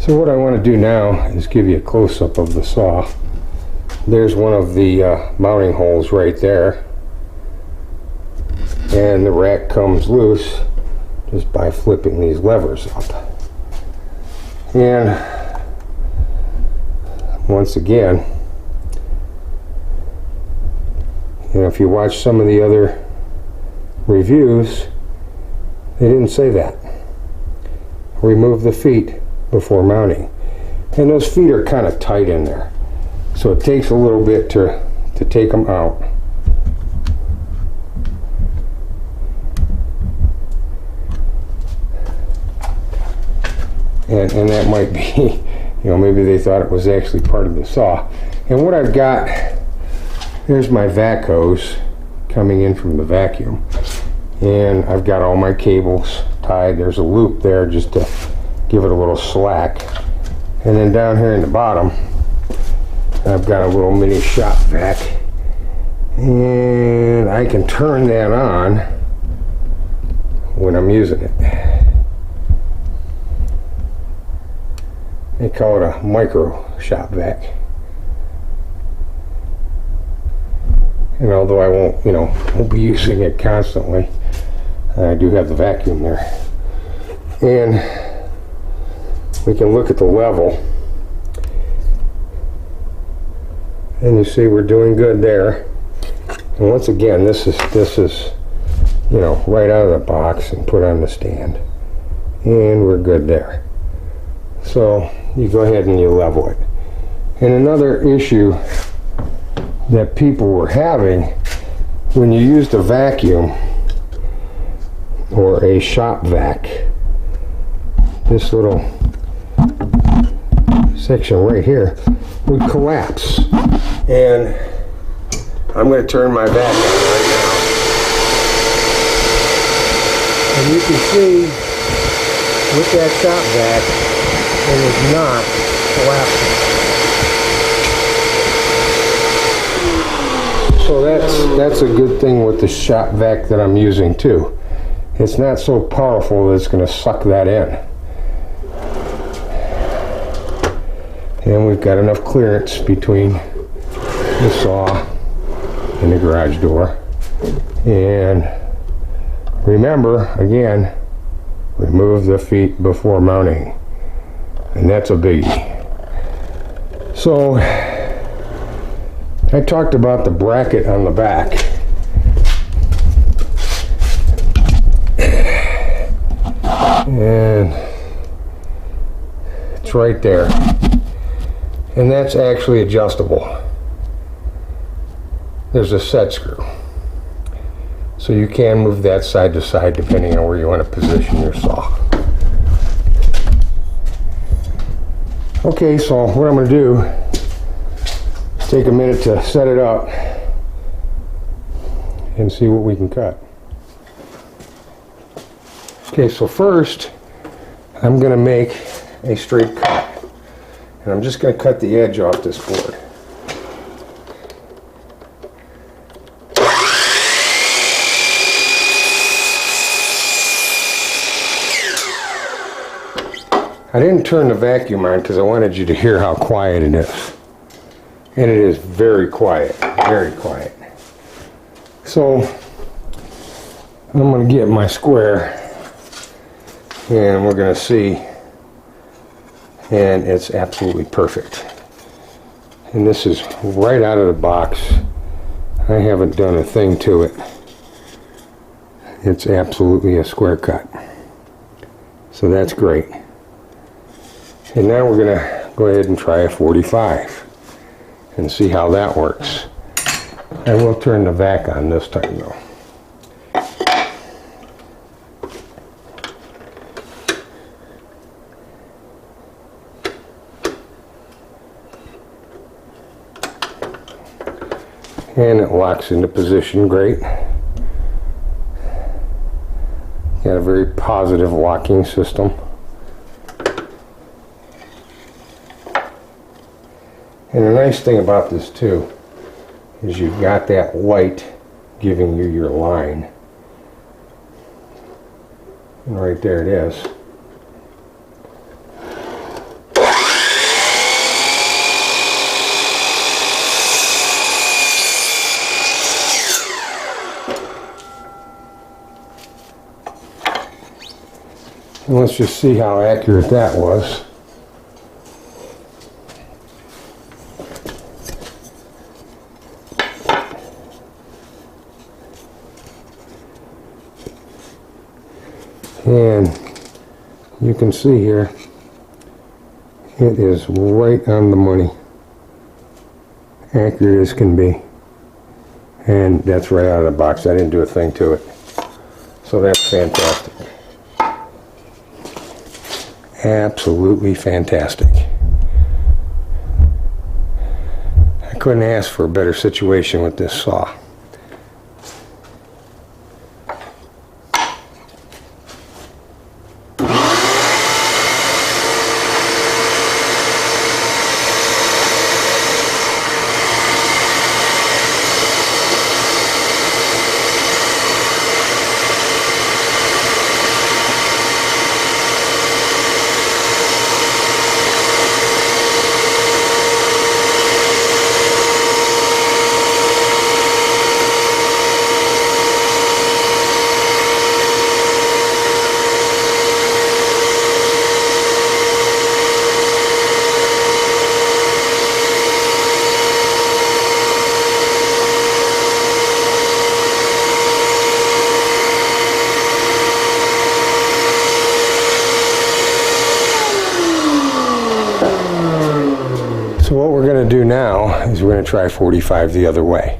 So what I want to do now is give you a close-up of the saw. There's one of the mounting holes right there, and the rack comes loose just by flipping these levers up. And once again, if you watch some of the other reviews, they didn't say that. Remove the feet before mounting. And those feet are kind of tight in there, so it takes a little bit to take them out. And that might be, maybe they thought it was actually part of the saw. And what I've got, here's my vac hose coming in from the vacuum. And I've got all my cables tied. There's a loop there just to give it a little slack. And then down here in the bottom, I've got a little mini shop vac. And I can turn that on when I'm using it. They call it a micro shop vac. And although I won't be using it constantly, I do have the vacuum there. And we can look at the level. And you see we're doing good there. And once again, this is right out of the box and put on the stand. And we're good there. So you go ahead and you level it. And another issue that people were having when you used a vacuum or a shop vac, this little section right here would collapse. And I'm going to turn my vac on right now. And you can see with that shop vac, it is not collapsing. So that's a good thing with the shop vac that I'm using too. It's not so powerful that it's going to suck that in. And we've got enough clearance between the saw and the garage door. And remember, again, remove the feet before mounting. And that's a biggie. So I talked about the bracket on the back. And it's right there. And that's actually adjustable. There's a set screw. So you can move that side to side depending on where you want to position your saw. Okay, so what I'm going to do is take a minute to set it up and see what we can cut. Okay, so first I'm going to make a straight cut. And I'm just going to cut the edge off this board. I didn't turn the vacuum on because I wanted you to hear how quiet it is. And it is very quiet, very quiet. So I'm going to get my square and we're going to see. And it's absolutely perfect. And this is right out of the box. I haven't done a thing to it. It's absolutely a square cut. So that's great. And now we're going to go ahead and try a 45 and see how that works. I will turn the vac on this time though. And it locks into position great. Got a very positive locking system. And the nice thing about this too is you've got that light giving you your line. And right there it is. let's just see how accurate that was. And you can see here, it is right on the money, accurate as can be, and that's right out of the box. I didn't do a thing to it, so that's fantastic. Absolutely fantastic. I couldn't ask for a better situation with this saw. So what we're going to do now is we're going to try 45 the other way.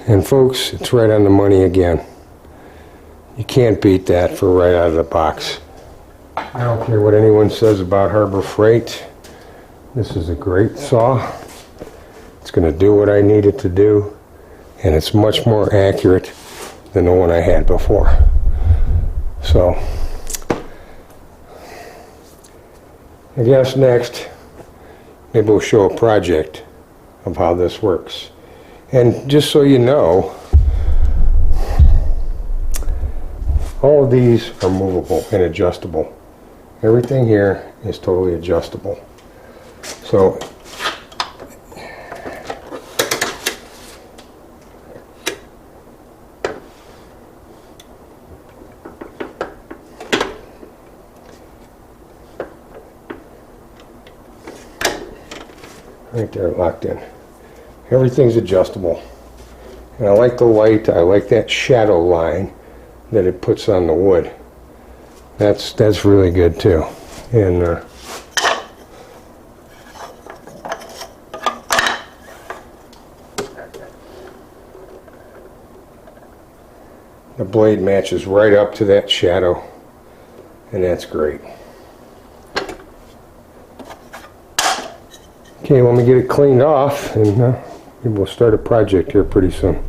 And folks, it's right on the money again. You can't beat that for right out of the box. I don't care what anyone says about Harbor Freight. This is a great saw. It's going to do what I need it to do, and it's much more accurate than the one I had before. So, I guess next, maybe we'll show a project of how this works. And just so you know, all of these are movable and adjustable. Everything here is totally adjustable. So right there, locked in. Everything's adjustable. And I like the light, I like that shadow line that it puts on the wood. That's really good too. And the blade matches right up to that shadow, and that's great. Okay, let me get it cleaned off, and maybe we'll start a project here pretty soon.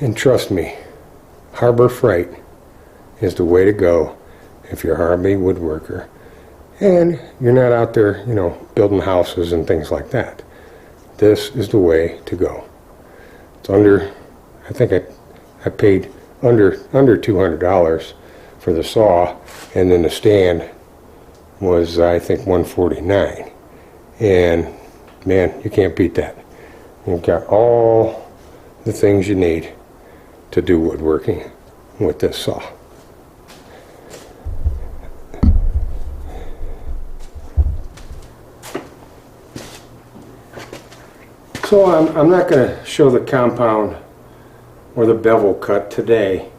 And trust me, Harbor Freight is the way to go if you're a hobby woodworker and you're not out there, you know, building houses and things like that. This is the way to go. It's under, I think I paid under $200 for the saw, and then the stand was, I think, $149. And man, you can't beat that. You've got all the things you need to do woodworking with this saw. So I'm not going to show the compound or the bevel cut today.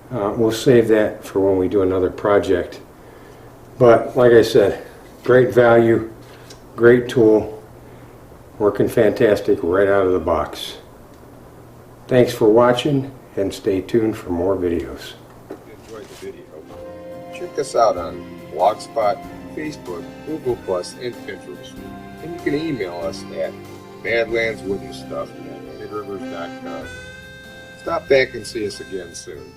We'll save that for when we do another project. But like I said, great value, Great tool. Working fantastic right out of the box. Thanks for watching and stay tuned for more videos. If you enjoyed the video, check us out on Blogspot, Facebook, Google+, and Pinterest. And you can email us at badlandswoodenstuff@midrivers.com. Stop back and see us again soon.